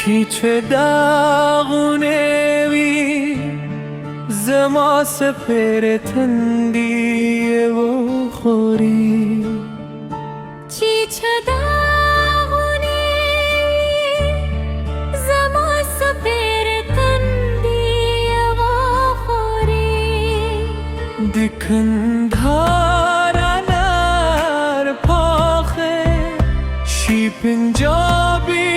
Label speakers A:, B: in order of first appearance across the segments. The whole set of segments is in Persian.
A: چه داغونه وی زما سپر تندی و خوری
B: چه داغونه وی زما سپر تندی و خوری
A: دکندهارانر پاخه شی پنجابی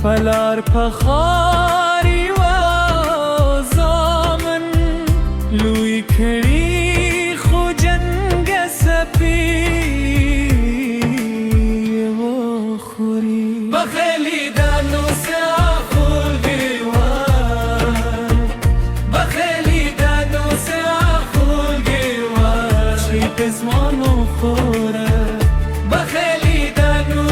A: پلار پخاری و زامن لوی کری خو جنگ سپی و خوری بخیلی دانو ساخور گیوان بخیلی دانو ساخور گیوان چی پزمانو خوره بخیلی دانو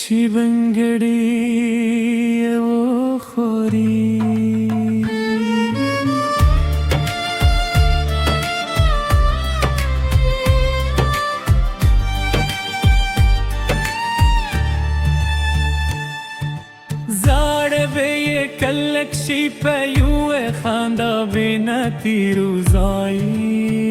A: چی بنگڑی و خوری زار به کلک شی پیو خاندا بینتی روزایی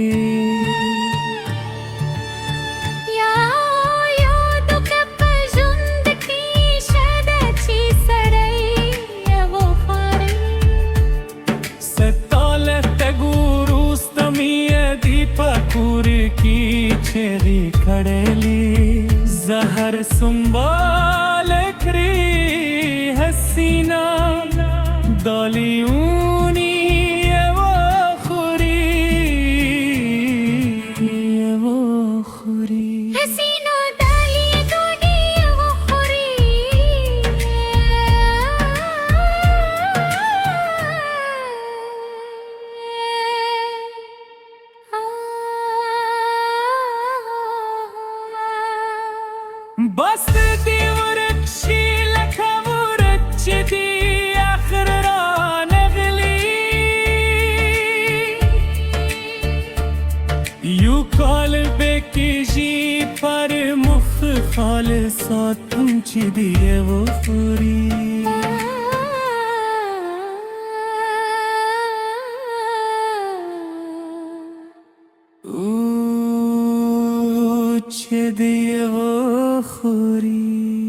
A: की चेरी कड़ेली जहर सुंबाल खरी हसीना दौलियूनी वो खुरी
B: हसीना दाली दूनी वो खुरी
A: बस दी वरक्षी लखा वरच दी आखर रान गली यू कॉल बेकी जी पर मुख खाल सा तुम दिए वो पूरी दिए वो खुरी।